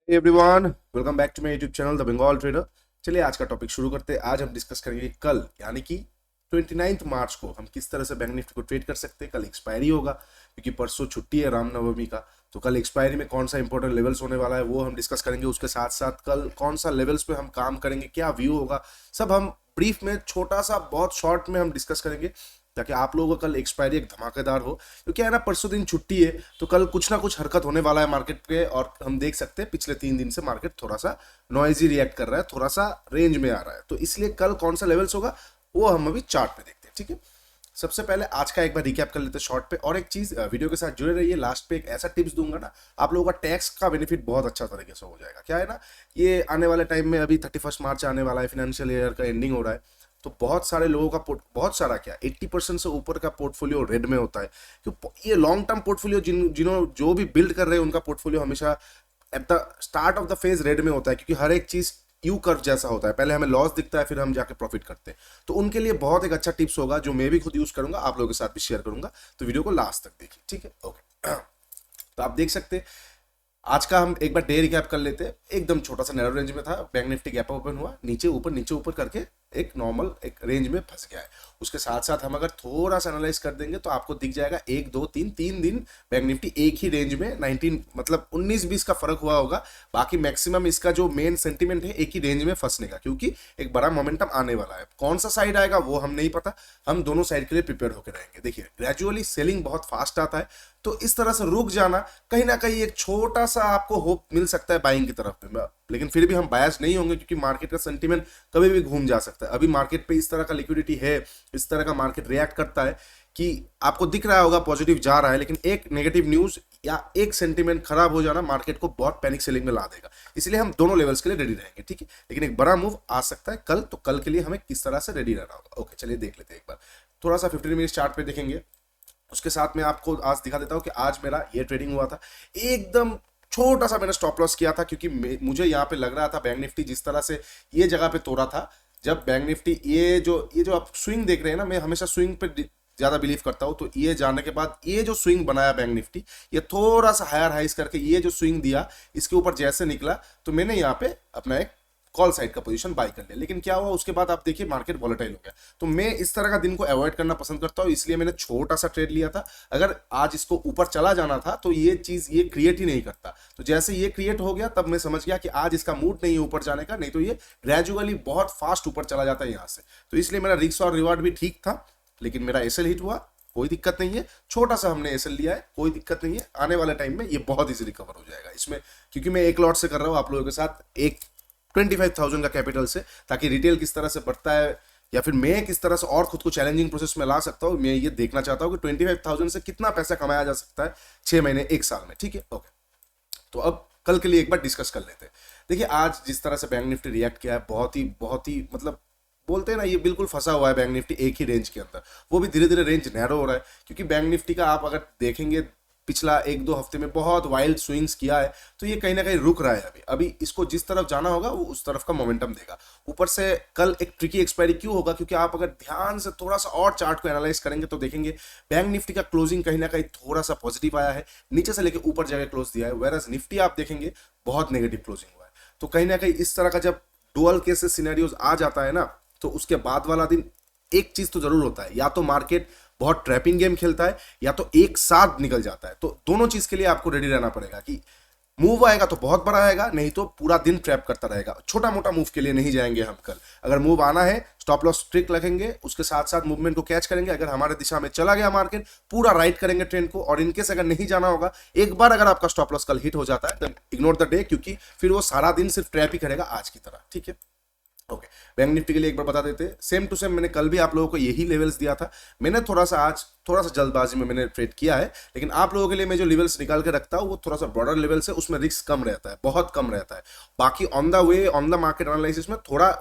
Everyone, welcome back to my YouTube channel the Bengal trader. चलिए आज का टॉपिक शुरू करते हैं। आज हम डिस्कस करेंगे कल यानी कि 29 मार्च को हम किस तरह से बैंक निफ्टी को ट्रेड कर सकते हैं। कल एक्सपायरी होगा क्योंकि परसों छुट्टी है रामनवमी का, तो कल एक्सपायरी में कौन सा इंपॉर्टेंट लेवल्स होने वाला है वो हम डिस्कस करेंगे। उसके साथ साथ कल कौन सा लेवल्स पे हम काम करेंगे, क्या व्यू होगा, सब हम ब्रीफ में छोटा सा बहुत शॉर्ट में हम डिस्कस करेंगे ताकि आप लोगों का कल एक्सपायरी एक धमाकेदार हो। क्योंकि है ना, परसों दिन छुट्टी है तो कल कुछ ना कुछ हरकत होने वाला है मार्केट पे, और हम देख सकते हैं पिछले 3 दिन से मार्केट थोड़ा सा नॉइजी रिएक्ट कर रहा है, थोड़ा सा रेंज में आ रहा है। तो इसलिए कल कौन सा लेवल्स होगा वो हम अभी चार्ट पे देखते हैं, ठीक है। सबसे पहले आज का एक बार रिकैप कर लेते हैं शॉर्ट पे। और एक चीज, वीडियो के साथ जुड़े रहिए। लास्ट पे एक ऐसा टिप्स दूंगा ना, आप लोगों का टैक्स का बेनिफिट बहुत अच्छा तरीके से हो जाएगा। क्या है ना, ये आने वाले टाइम में अभी 31 मार्च आने वाला है, फाइनेंशियल ईयर का एंडिंग हो रहा है, तो बहुत सारे लोगों का बहुत सारा क्या 80% से ऊपर का पोर्टफोलियो रेड में होता है। क्योंकि ये लॉन्ग टर्म पोर्टफोलियो जिन्हों जो भी बिल्ड कर रहे हैं उनका पोर्टफोलियो हमेशा at the start of the phase red में होता है, क्योंकि हर एक चीज यू कर्व जैसा होता है, पहले हमें लॉस दिखता है फिर हम जाके प्रॉफिट करते हैं। तो उनके लिए बहुत एक अच्छा टिप्स होगा जो मैं भी खुद यूज करूंगा, आप लोगों के साथ भी शेयर करूंगा। तो वीडियो को लास्ट तक देखिए, ठीक है। ओके तो आप देख सकते हैं आज का हम एक बार डे रिकैप कर लेते हैं। एकदम छोटा सा नैरो रेंज में था, बैंक निफ्टी गैप ओपन हुआ, नीचे ऊपर करके एक नॉर्मल एक रेंज में फंस गया है। उसके साथ साथ हम अगर थोड़ा सा एनालाइज कर देंगे तो आपको दिख जाएगा 1 2 3 3 दिन बैंक निफ्टी एक ही रेंज में 19 मतलब 19 20 का फर्क हुआ होगा। बाकी मैक्सिमम इसका जो मेन सेंटीमेंट है एक ही रेंज में फंसने का, क्योंकि एक बड़ा मोमेंटम आने वाला है। कौन सा साइड आएगा वो हम नहीं पता, हम दोनों साइड के लिए प्रिपेयर होकर रहेंगे। देखिए ग्रेजुअली सेलिंग बहुत फास्ट आता है, तो इस तरह से रुक जाना कहीं ना कहीं एक छोटा सा आपको होप मिल सकता है बाइंग की तरफ में। लेकिन फिर भी हम बायस नहीं होंगे क्योंकि मार्केट का सेंटीमेंट कभी भी घूम जा सकता है। अभी मार्केट पे इस तरह का लिक्विडिटी है, इस तरह का मार्केट रिएक्ट करता है कि आपको दिख रहा होगा पॉजिटिव जा रहा है, लेकिन एक नेगेटिव न्यूज या एक सेंटीमेंट खराब हो जाना मार्केट को बहुत पैनिक सेलिंग में ला देगा। इसलिए हम दोनों लेवल्स के लिए रेडी रहेंगे, ठीक है। लेकिन एक बड़ा मूव आ सकता है कल, तो कल के लिए हमें किस तरह से रेडी रहना होगा। ओके चलिए देख लेते हैं एक बार। थोड़ा सा 15 मिनट चार्ट पे देखेंगे। उसके साथ में आपको आज दिखा देता हूं कि आज मेरा ये ट्रेडिंग हुआ था। एकदम छोटा सा मैंने स्टॉप लॉस किया था, क्योंकि मुझे यहाँ पे लग रहा था बैंक निफ्टी जिस तरह से ये जगह पे तोड़ा था, जब बैंक निफ्टी ये जो आप स्विंग देख रहे हैं ना, मैं हमेशा स्विंग पे ज्यादा बिलीव करता हूं। तो ये जाने के बाद ये जो स्विंग बनाया बैंक निफ्टी, ये थोड़ा सा हायर हाइस करके ये जो स्विंग दिया, इसके ऊपर जैसे निकला तो मैंने यहाँ पे अपना एक कॉल साइड का पोजीशन बाय कर लिया। लेकिन क्या हुआ उसके बाद आप देखिए मार्केट वॉलेटाइल हो गया। तो मैं इस तरह का दिन को अवॉइड करना पसंद करता हूं, इसलिए मैंने छोटा सा ट्रेड लिया था। अगर आज इसको ऊपर चला जाना था तो ये चीज ये क्रिएट ही नहीं करता। तो जैसे ये क्रिएट हो गया तब मैं समझ गया कि आज इसका मूड नहीं है ऊपर जाने का, नहीं तो ये ग्रेजुअली बहुत फास्ट ऊपर चला जाता है यहाँ से। तो इसलिए मेरा रिस्क और रिवार्ड भी ठीक था, लेकिन मेरा एसएल हिट हुआ, कोई दिक्कत नहीं है। छोटा सा हमने एसएल लिया है, कोई दिक्कत नहीं है। आने वाले टाइम में ये बहुत इजीली कवर हो जाएगा इसमें, क्योंकि मैं एक लॉट से कर रहा हूँ आप लोगों के साथ, एक 25,000 का कैपिटल से, ताकि रिटेल किस तरह से बढ़ता है या फिर मैं किस तरह से और खुद को चैलेंजिंग प्रोसेस में ला सकता हूँ, मैं ये देखना चाहता हूँ कि 25,000 से कितना पैसा कमाया जा सकता है 6 महीने 1 साल में, ठीक है। ओके तो अब कल के लिए एक बार डिस्कस कर लेते हैं। देखिए आज जिस तरह से बैंक निफ्टी रिएक्ट किया है, बहुत ही मतलब बोलते हैं ना, ये बिल्कुल फंसा हुआ है बैंक निफ्टी एक ही रेंज के अंदर। वो भी धीरे धीरे रेंज नैरो हो रहा है, क्योंकि बैंक निफ्टी का आप अगर देखेंगे पिछला 1 2 हफ्ते में बहुत वाइल्ड स्विंग्स किया है, तो ये कहीं ना कहीं रुक रहा है। अभी अभी इसको जिस तरफ जाना होगा वो उस तरफ का मोमेंटम देगा। ऊपर से कल एक ट्रिकी एक्सपायरी क्यों होगा, क्योंकि आप अगर ध्यान से थोड़ा सा और चार्ट को एनालाइज करेंगे तो देखेंगे बैंक निफ्टी का क्लोजिंग कहीं ना कहीं थोड़ा सा पॉजिटिव आया है, नीचे से लेकर ऊपर जाकर क्लोज दिया है। वेरस निफ्टी आप देखेंगे बहुत नेगेटिव क्लोजिंग हुआ है। तो कहीं ना कहीं इस तरह का जब डुअल केसेस सिनेरियोज आ जाता है ना, तो उसके बाद वाला दिन एक चीज तो जरूर होता है, या तो मार्केट बहुत ट्रैपिंग गेम खेलता है या तो एक साथ निकल जाता है। तो दोनों चीज के लिए आपको रेडी रहना पड़ेगा कि मूव आएगा तो बहुत बड़ा आएगा, नहीं तो पूरा दिन ट्रैप करता रहेगा। छोटा मोटा मूव के लिए नहीं जाएंगे हम कल। अगर मूव आना है स्टॉप लॉस स्ट्रिक्ट रखेंगे, उसके साथ साथ मूवमेंट को कैच करेंगे। अगर हमारे दिशा में चला गया मार्केट, पूरा राइट करेंगे ट्रेंड को। और इनकेस अगर नहीं जाना होगा, एक बार अगर आपका स्टॉप लॉस कल हिट हो जाता है तो इग्नोर द डे, क्योंकि फिर वो सारा दिन सिर्फ ट्रैप ही करेगा आज की तरह, ठीक है। ओके बैंक निफ्टी के लिए एक बार बता देते हैं, सेम टू सेम मैंने कल भी आप लोगों को यही लेवल्स दिया था। मैंने थोड़ा सा आज थोड़ा सा जल्दबाजी में मैंने ट्रेड किया है, लेकिन आप लोगों के लिए मैं जो लेवल्स निकाल के रखता हूँ वो थोड़ा सा ब्रॉडर लेवल से, उसमें रिस्क कम रहता है, बहुत कम रहता है। बाकी on the way on the market analysis में थोड़ा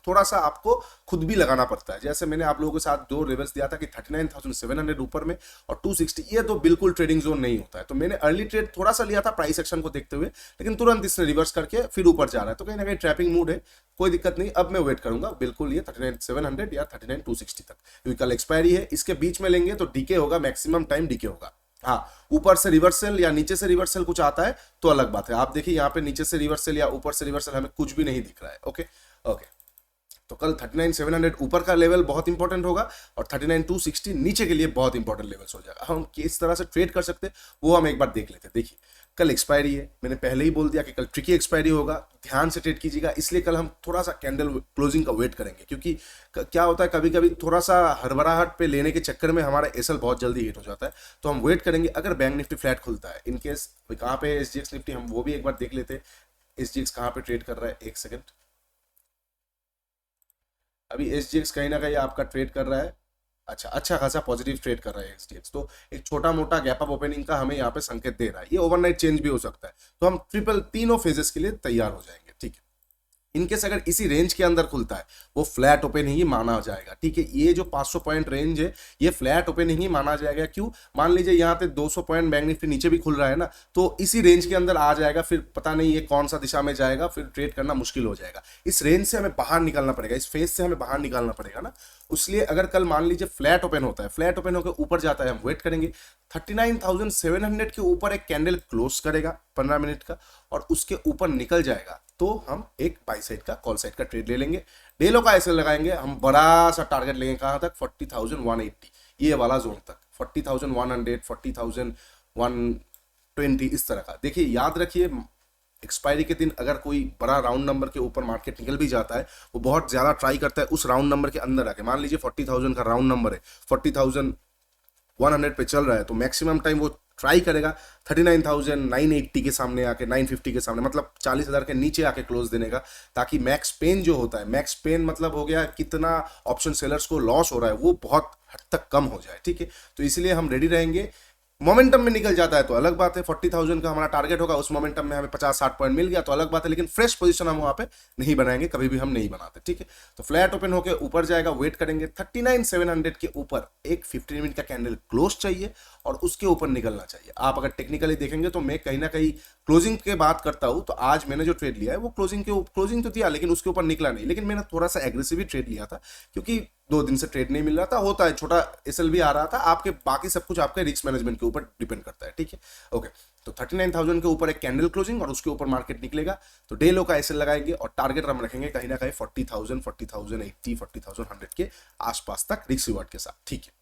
थोड़ा सा आपको खुद भी लगाना पड़ता है। जैसे मैंने आप लोगों के साथ 2 लेवल्स दिया था कि 39,700 ऊपर में और 260, ये तो बिल्कुल ट्रेडिंग जोन नहीं होता है। तो मैंने अर्ली ट्रेड थोड़ा सा लिया था प्राइस एक्शन को देखते हुए, लेकिन तुरंत इसने रिवर्स करके फिर ऊपर जा रहा है, तो कहीं ना कहीं ट्रैपिंग मूड है, कोई दिक्कत नहीं। अब मैं वेट करूंगा बिल्कुल ये 39,700 या 39,260 तक, क्योंकि कल एक्सपायरी है। इसके बीच में लेंगे तो डीके होगा, मैक्सिमम टाइम डीके होगा, हाँ, ऊपर से रिवर्सल या नीचे से रिवर्सल कुछ आता है तो अलग बात है। आप देखिए यहाँ पे नीचे से रिवर्सल या ऊपर से रिवर्सल हमें कुछ भी नहीं दिख रहा है। ओके ओके, तो कल 39,700 ऊपर का लेवल बहुत इंपॉर्टेंट होगा और 39,260 नीचे के लिए बहुत इंपॉर्टेंट लेवल्स हो जाएगा। हम किस तरह से ट्रेड कर सकते हैं वो हम एक बार देख लेते हैं। देखिए कल एक्सपायरी है, मैंने पहले ही बोल दिया कि कल ट्रिकी एक्सपायरी होगा, ध्यान से ट्रेड कीजिएगा। इसलिए कल हम थोड़ा सा कैंडल क्लोजिंग का वेट करेंगे, क्योंकि क्या होता है कभी कभी थोड़ा सा हड़बड़ाहट पे लेने के चक्कर में हमारा एसएल बहुत जल्दी हिट हो जाता है। तो हम वेट करेंगे अगर बैंक निफ्टी फ्लैट खुलता है, इनकेस कहाँ पे एसजीएक्स निफ्टी, हम वो भी एक बार देख लेते हैं। एसजीएक्स कहाँ पे ट्रेड कर रहा है, एक सेकेंड। अभी एसजीएक्स कहीं ना कहीं आपका ट्रेड कर रहा है, अच्छा खासा पॉजिटिव ट्रेड कर रहा है एसजीएक्स। तो एक छोटा मोटा गैप अप ओपनिंग का हमें यहाँ पे संकेत दे रहा है, ये ओवरनाइट चेंज भी हो सकता है। तो हम ट्रिपल तीनों फेजेस के लिए तैयार हो जाएंगे, ठीक है। इनकेस अगर इसी रेंज के अंदर खुलता है वो फ्लैट ओपन ही माना जाएगा, ठीक है। ये जो 500 पॉइंट रेंज है ये फ्लैट ओपन ही माना जाएगा। क्यों? मान लीजिए यहाँ पे 200 पॉइंट बैंक निफ्टी नीचे भी खुल रहा है ना, तो इसी रेंज के अंदर आ जाएगा, फिर पता नहीं ये कौन सा दिशा में जाएगा, फिर ट्रेड करना मुश्किल हो जाएगा। इस रेंज से हमें बाहर निकलना पड़ेगा, इस फेज से हमें बाहर निकालना पड़ेगा ना। इसलिए अगर कल मान लीजिए फ्लैट ओपन होता है, फ्लैट ओपन होकर ऊपर जाता है, हम वेट करेंगे 39,700 के ऊपर एक कैंडल क्लोज करेगा 15 मिनट का, और उसके ऊपर निकल जाएगा तो हम एक बाई साइड का कॉल साइड का ट्रेड ले लेंगे। डेलो का ऐसे लगाएंगे, हम बड़ा सा टारगेट लेंगे कहां तक, 40,180 ये वाला जोन तक, 40,100, 40,120 इस तरह का। देखिए याद रखिए एक्सपायरी के दिन अगर कोई बड़ा राउंड नंबर के ऊपर मार्केट निकल भी जाता है, वो बहुत ज्यादा ट्राई करता है उस राउंड नंबर के अंदर आके। मान लीजिए 40,000 का राउंड नंबर है, 40,100 पे चल रहा है, तो मैक्सिमम टाइम वो ट्राई करेगा 39,980 के सामने आके, 950 के सामने, मतलब 40,000 के नीचे आके क्लोज देने का, ताकि मैक्स पेन जो होता है, मैक्स पेन मतलब हो गया कितना ऑप्शन सेलर्स को लॉस हो रहा है, वो बहुत हद तक कम हो जाए, ठीक है। तो इसलिए हम रेडी रहेंगे। मोमेंटम में निकल जाता है तो अलग बात है, 40,000 का हमारा टारगेट होगा, उस मोमेंटम में हमें 50-60 पॉइंट मिल गया तो अलग बात है, लेकिन फ्रेश पोजीशन हम वहां पे नहीं बनाएंगे, कभी भी हम नहीं बनाते, ठीक है। तो फ्लैट ओपन होकर ऊपर जाएगा, वेट करेंगे 39,700 के ऊपर एक 15 मिनट का कैंडल क्लोज चाहिए और उसके ऊपर निकलना चाहिए। आप अगर टेक्निकली देखेंगे तो मैं कहीं ना कहीं क्लोजिंग के बात करता हूं, तो आज मैंने जो ट्रेड लिया है वो क्लोजिंग तो दिया, लेकिन उसके ऊपर निकला नहीं, लेकिन मैंने थोड़ा सा एग्रेसिव ट्रेड लिया था, क्योंकि 2 दिन से ट्रेड नहीं मिल रहा था, होता है, छोटा एसएल भी आ रहा था। आपके बाकी सब कुछ आपके रिस्क मैनेजमेंट के ऊपर डिपेंड करता है, ठीक है। ओके, तो 39,000 के ऊपर एक कैंडल क्लोजिंग और उसके ऊपर मार्केट निकलेगा, तो डे लो का एसएल लगाएंगे और टारगेट हम रखेंगे कहीं ना कहीं 40,000, 40,080, 40,100 के आसपास तक रिस्क रिवार्ड के साथ, ठीक है।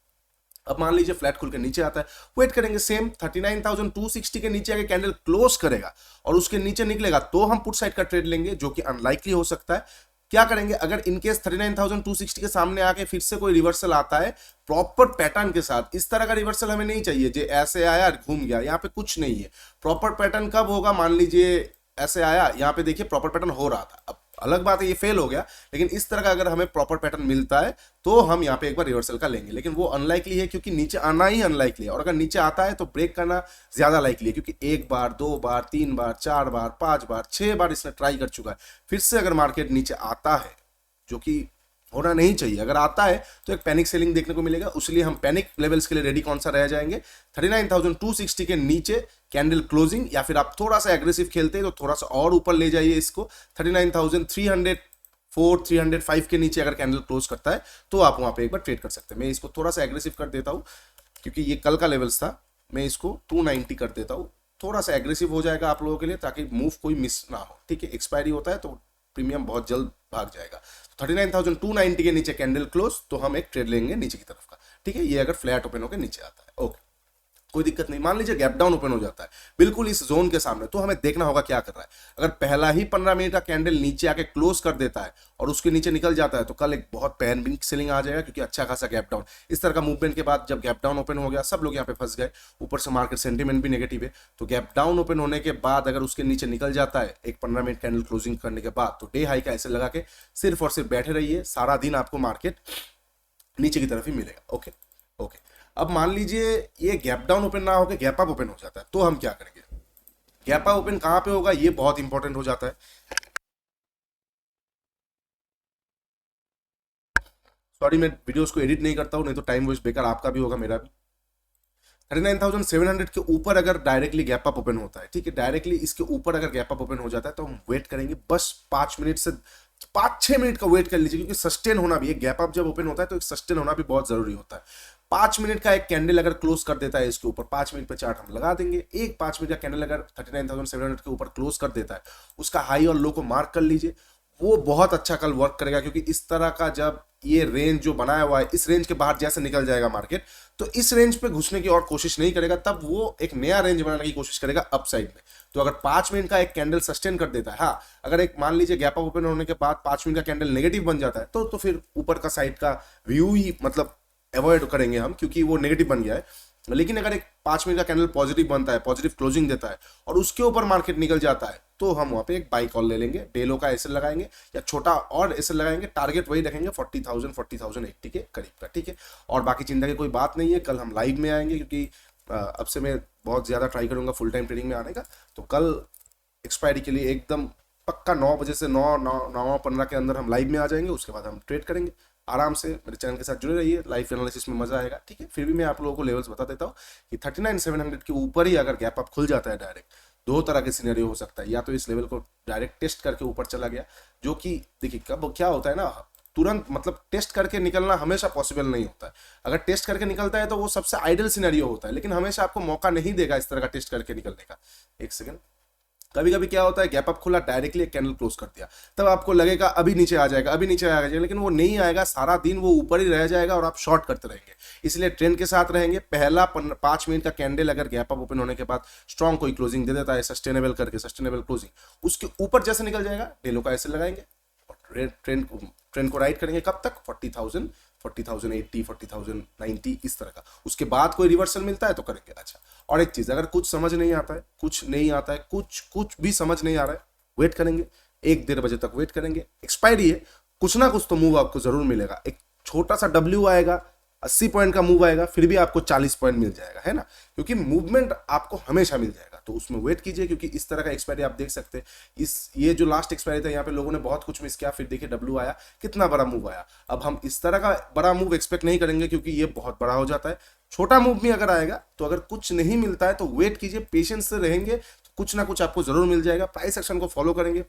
अब मान लीजिए फ्लैट खुल के नीचे आता है, वेट करेंगे सेम 39,260 के नीचे आके कैंडल क्लोज करेगा और उसके नीचे निकलेगा तो हम पुट साइड का ट्रेड लेंगे, जो कि अनलाइकली हो सकता है। क्या करेंगे अगर इनकेस 39,260 के सामने आके फिर से कोई रिवर्सल आता है प्रॉपर पैटर्न के साथ, इस तरह का रिवर्सल हमें नहीं चाहिए जो ऐसे आया घूम गया, यहाँ पे कुछ नहीं है। प्रॉपर पैटर्न कब होगा, मान लीजिए ऐसे आया, यहाँ पे देखिए प्रॉपर पैटर्न हो रहा था, अब अलग बात है ये फेल हो गया, लेकिन इस तरह का अगर हमें प्रॉपर पैटर्न मिलता है तो हम यहाँ पे एक बार रिवर्सल का लेंगे, लेकिन वो अनलाइकली है क्योंकि नीचे आना ही अनलाइकली है, और अगर नीचे आता है तो ब्रेक करना ज्यादा लाइकली है, क्योंकि 1 बार 2 बार 3 बार 4 बार 5 बार 6 बार इसने ट्राई कर चुका है। फिर से अगर मार्केट नीचे आता है, जो कि होना नहीं चाहिए, अगर आता है तो एक पैनिक सेलिंग देखने को मिलेगा, इसलिए हम पैनिक लेवल्स के लिए रेडी कौन सा रह जाएंगे, 39,260 के नीचे कैंडल क्लोजिंग, या फिर आप थोड़ा सा एग्रेसिव खेलते हैं तो थोड़ा सा और ऊपर ले जाइए इसको, 39,304, 305 के नीचे अगर कैंडल क्लोज करता है तो आप वहां पे एक बार ट्रेड कर सकते हैं। मैं इसको थोड़ा सा एग्रेसिव कर देता हूं क्योंकि ये कल का लेवल्स था, मैं इसको 290 कर देता हूं, थोड़ा सा एग्रेसिव हो जाएगा आप लोगों के लिए ताकि मूव कोई मिस ना हो, ठीक है। एक्सपायरी होता है तो प्रीमियम बहुत जल्द भाग जाएगा। 39,290 के नीचे कैंडल क्लोज तो हम एक ट्रेड लेंगे नीचे की तरफ का, ठीक है। ये अगर फ्लैट ओपन होकर नीचे आता है, ओके, कोई दिक्कत नहीं। मान लीजिए गैप डाउन ओपन हो जाता है बिल्कुल इस जोन के सामने, तो हमें देखना होगा क्या कर रहा है। अगर पहला ही 15 मिनट का कैंडल नीचे आके क्लोज कर देता है और उसके नीचे निकल जाता है तो कल एक बहुत पैनिक सेलिंग आ जाएगा, क्योंकि अच्छा खासा गैप डाउन, इस तरह का मूवमेंट के बाद जब गैप डाउन ओपन हो गया सब लोग यहाँ पे फंस गए, ऊपर से मार्केट सेंटीमेंट भी नेगेटिव है, तो गैप डाउन ओपन होने के बाद अगर उसके नीचे निकल जाता है एक 15 मिनट कैंडल क्लोजिंग करने के बाद, तो डे हाई का ऐसे लगा के सिर्फ और सिर्फ बैठे रहिए, सारा दिन आपको मार्केट नीचे की तरफ ही मिलेगा। ओके ओके, अब मान लीजिए ये गैप डाउन ओपन ना होकर गैप अप ओपन हो जाता है, तो हम क्या करेंगे। गैप अप ओपन कहां पे होगा ये बहुत इंपॉर्टेंट हो जाता है। सॉरी मैं वीडियोस को एडिट नहीं करता हूं, नहीं तो टाइम वेस्ट बेकार आपका भी होगा मेरा भी। 39,700 के ऊपर अगर डायरेक्टली गैप अप ओपन होता है, ठीक है, डायरेक्टली इसके ऊपर अगर गैप अप ओपन हो जाता है तो हम वेट करेंगे, बस 5 मिनट से 5-6 मिनट का वेट कर लीजिए, क्योंकि सस्टेन होना भी, एक गैप अप जब ओपन होता है तो एक सस्टेन होना भी बहुत जरूरी होता है। 5 मिनट का एक कैंडल अगर क्लोज कर देता है इसके ऊपर, 5 मिनट पे चार्ट हम लगा देंगे, एक 5 मिनट का कैंडल अगर 39,700 के ऊपर क्लोज कर देता है, उसका हाई और लो को मार्क कर लीजिए, वो बहुत अच्छा कल वर्क करेगा। क्योंकि इस तरह का जब ये रेंज जो बनाया हुआ है, इस रेंज के बाहर जैसे निकल जाएगा मार्केट, तो इस रेंज पे घुसने की और कोशिश नहीं करेगा, तब वो एक नया रेंज बनाने की कोशिश करेगा अपसाइड में। तो अगर 5 मिनट का एक कैंडल सस्टेन कर देता है, हाँ अगर एक मान लीजिए गैप अप ओपन होने के बाद 5 मिनट का कैंडल नेगेटिव बन जाता है, तो फिर ऊपर का साइड का व्यू ही मतलब अवॉइड करेंगे हम, क्योंकि वो नेगेटिव बन गया है। लेकिन अगर एक 5 मिनट का कैंडल पॉजिटिव बनता है, पॉजिटिव क्लोजिंग देता है और उसके ऊपर मार्केट निकल जाता है, तो हम वहां पे एक बाई कॉल ले लेंगे, डेलो का एसएल लगाएंगे या छोटा और एसएल लगाएंगे, टारगेट वही रखेंगे 40,000 40,080 के करीब का, ठीक है। और बाकी चिंता की कोई बात नहीं है, कल हम लाइव में आएंगे, क्योंकि अब से मैं बहुत ज्यादा ट्राई करूंगा फुल टाइम ट्रेडिंग में आने का। तो कल एक्सपायरी के लिए एकदम पक्का 9 बजे से 9:15 के अंदर हम लाइव में आ जाएंगे, उसके बाद हम ट्रेड करेंगे आराम से। मेरे चैनल के साथ जुड़े रहिए, लाइव एनालिसिस में मजा आएगा, ठीक है। फिर भी मैं आप लोगों को लेवल्स बता देता हूँ कि 39,700 के ऊपर ही अगर गैप अप खुल जाता है डायरेक्ट, दो तरह के सिनेरियो हो सकता है। या तो इस लेवल को डायरेक्ट टेस्ट करके ऊपर चला गया, जो कि देखिए कब क्या होता है ना, तुरंत मतलब टेस्ट करके निकलना हमेशा पॉसिबल नहीं होता है। अगर टेस्ट करके निकलता है तो वो सबसे आइडियल सिनेरियो होता है, लेकिन हमेशा आपको मौका नहीं देगा इस तरह का टेस्ट करके निकलने का। एक सेकंड, कभी कभी क्या होता है, गैप अप खुला, डायरेक्टली एक कैंडल क्लोज कर दिया, तब आपको लगेगा अभी नीचे आ जाएगा, अभी नीचे आ जाएगा, लेकिन वो नहीं आएगा, सारा दिन वो ऊपर ही रह जाएगा और आप शॉर्ट करते रहेंगे। इसलिए ट्रेंड के साथ रहेंगे। पहला 5 मिनट का कैंडल अगर गैप अप ओपन होने के बाद स्ट्रॉन्ग कोई क्लोजिंग दे देता है, सस्टेनेबल करके, सस्टेनेबल क्लोजिंग, उसके ऊपर जैसे निकल जाएगा, डेलो का ऐसे लगाएंगे और ट्रेंड को राइट करेंगे। कब तक? 40,000 40,080 40,090 इस तरह का। उसके बाद कोई रिवर्सल मिलता है तो करेंगे। अच्छा, और एक चीज, अगर कुछ समझ नहीं आता है, कुछ भी समझ नहीं आ रहा है, वेट करेंगे, 1-1.5 बजे तक वेट करेंगे। एक्सपायरी है, कुछ ना कुछ तो मूव आपको जरूर मिलेगा। एक छोटा सा डब्ल्यू आएगा, 80 पॉइंट का मूव आएगा, फिर भी आपको 40 पॉइंट मिल जाएगा, है ना, क्योंकि मूवमेंट आपको हमेशा मिल जाएगा। तो उसमें वेट कीजिए, क्योंकि इस तरह का एक्सपायरी आप देख सकते हैं। ये जो लास्ट एक्सपायरी था, यहाँ पे लोगों ने बहुत कुछ मिस किया, फिर देखिए डब्ल्यू आया, कितना बड़ा मूव आया। अब हम इस तरह का बड़ा मूव एक्सपेक्ट नहीं करेंगे, क्योंकि ये बहुत बड़ा हो जाता है। छोटा मूव भी अगर आएगा, तो अगर कुछ नहीं मिलता है तो वेट कीजिए, पेशेंस से रहेंगे, तो कुछ ना कुछ आपको जरूर मिल जाएगा। प्राइस एक्शन को फॉलो करेंगे,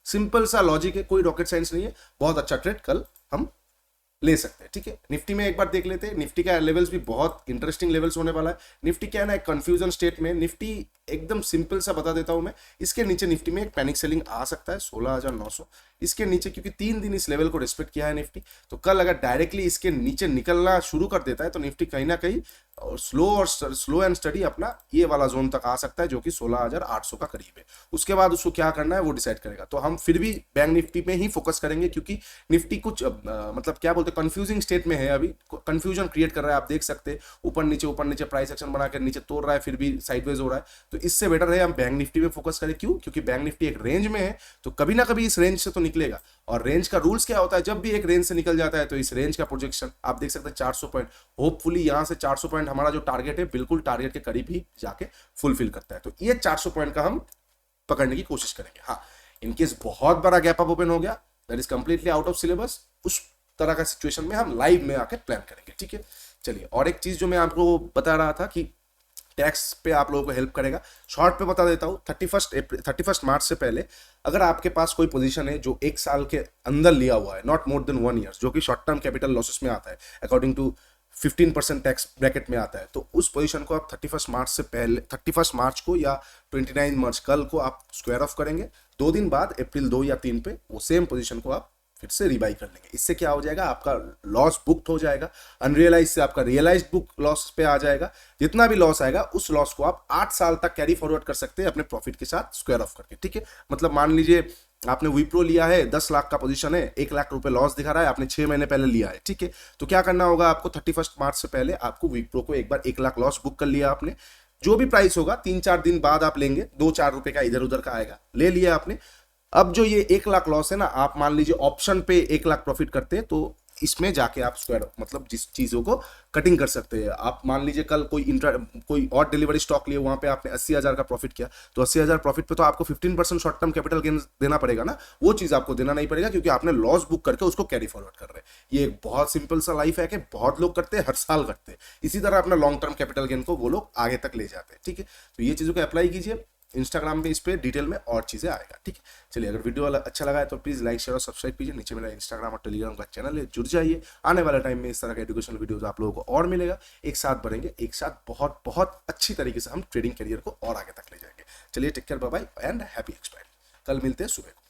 सिंपल सा लॉजिक है, कोई रॉकेट साइंस नहीं है। बहुत अच्छा ट्रेड कल हम ले सकते हैं, ठीक है। निफ्टी में एक बार देख लेते हैं, निफ्टी का लेवल्स भी बहुत इंटरेस्टिंग लेवल्स होने वाला है। निफ्टी क्या है ना, एक कंफ्यूजन स्टेट में, निफ्टी एकदम सिंपल सा बता देता हूं मैं। इसके नीचे निफ्टी में एक पैनिक सेलिंग आ सकता है 16,900 इसके नीचे, क्योंकि 3 दिन इस लेवल को रिस्पेक्ट किया है निफ्टी। तो कल अगर डायरेक्टली इसके नीचे निकलना शुरू कर देता है, तो निफ्टी कहीं ना कहीं स्लो एंड स्टडी अपना ये वाला जोन तक आ सकता है, जो कि 16,800 का करीब है। उसके बाद उसको क्या करना है वो डिसाइड करेगा। तो हम फिर भी बैंक निफ्टी में ही फोकस करेंगे, क्योंकि निफ्टी कुछ मतलब क्या बोलते हैं, कंफ्यूजिंग स्टेट में है, अभी कंफ्यूजन क्रिएट कर रहा है। आप देख सकते हैं ऊपर नीचे प्राइस एक्शन बना कर नीचे तोड़ रहा है, फिर भी साइडवेज हो रहा है। तो इससे बेटर है हम बैंक निफ्टी में फोकस करें। क्यों? क्योंकि बैंक निफ्टी एक रेंज में है, तो कभी ना कभी इस रेंज से तो निकलेगा। और रेंज का रूल्स क्या होता है, जब भी एक रेंज से निकल जाता है तो इस रेंज का प्रोजेक्शन आप देख सकते हैं 400 पॉइंट। होपफुली यहां से 400 पॉइंट हमारा जो टारगेट है, बिल्कुल टारगेट के करीब ही जाके फुलफिल करता है। तो ये 400 पॉइंट का हम पकड़ने की कोशिश करेंगे। हाँ, इनकेस बहुत बड़ा गैप अप ओपन हो गया, that is completely out of syllabus, उस तरह का सिचुएशन में हम लाइव में आके प्लान करेंगे, ठीक है। चलिए, और एक चीज जो मैं आपको बता रहा था कि टैक्स पे आप लोगों को हेल्प करेगा, शॉर्ट पे बता देता हूं। 31 मार्च से पहले अगर आपके पास कोई पोजीशन है जो 1 साल के अंदर लिया हुआ है, नॉट मोर देन 1 ईयर, जो कि शॉर्ट टर्म कैपिटल लॉसेस में आता है, अकॉर्डिंग टू 15% टैक्स ब्रैकेट में आता है, तो उस पोजीशन को आप 31 मार्च से पहले, 31 मार्च को या 29 मार्च कल को आप स्क्वायर ऑफ करेंगे। 2 दिन बाद अप्रैल 2 या 3 पे वो सेम पोजीशन को आप फिर से रिबाई कर लेंगे। इससे क्या हो जाएगा, आपका लॉस बुक्ड हो जाएगा, अनरियलाइज से आपका रियलाइज्ड बुक लॉस पे आ जाएगा। जितना भी लॉस आएगा, उस लॉस को आप 8 साल तक कैरी फॉरवर्ड कर सकते हैं अपने प्रॉफिट के साथ स्क्वायर ऑफ करके, ठीक है। मतलब मान लीजिए आपने विप्रो लिया है, 10 लाख का पोजीशन है, 1 लाख रुपए लॉस दिखा रहा है, आपने 6 महीने पहले लिया है, ठीक है। तो क्या करना होगा आपको, 31 मार्च से पहले आपको विप्रो को एक बार 1 लाख लॉस बुक कर लिया आपने, जो भी प्राइस होगा 3-4 दिन बाद आप लेंगे, 2-4 रुपए का इधर उधर का आएगा, ले लिया आपने। अब जो ये 1 लाख लॉस है ना, आप मान लीजिए ऑप्शन पे 1 लाख प्रॉफिट करते हैं, तो इसमें जाके आप स्क्वायर मतलब जिस चीजों को कटिंग कर सकते हैं। आप मान लीजिए कल कोई और डिलीवरी स्टॉक लिए, वहां पे आपने 80,000 का प्रॉफिट किया, तो 80,000 प्रॉफिट पे तो आपको 15% शॉर्ट टर्म कैपिटल गेन देना पड़ेगा ना, वो चीज आपको देना नहीं पड़ेगा, क्योंकि आपने लॉस बुक करके उसको कैरी फॉरवर्ड कर रहे हैं। ये एक बहुत सिंपल सा लाइफ है कि बहुत लोग करते हैं, हर साल करते हैं। इसी तरह अपना लॉन्ग टर्म कैपिटल गेन को वो लोग आगे तक ले जाते हैं, ठीक है। तो ये चीजों को अप्लाई कीजिए। इंस्टाग्राम पे इस पे डिटेल में और चीज़ें आएगा, ठीक है। चलिए, अगर वीडियो अच्छा लगा है तो प्लीज़ लाइक शेयर और सब्सक्राइब कीजिए। नीचे मेरा इंस्टाग्राम और टेलीग्राम का चैनल है, जुड़ जाइए। आने वाले टाइम में इस तरह के एजुकेशनल वीडियोस आप लोगों को और मिलेगा। एक साथ बढ़ेंगे, एक साथ बहुत बहुत अच्छी तरीके से हम ट्रेडिंग करियर को और आगे तक ले जाएंगे। चलिए, take care, bye bye and happy expiry. कल मिलते हैं सुबह को।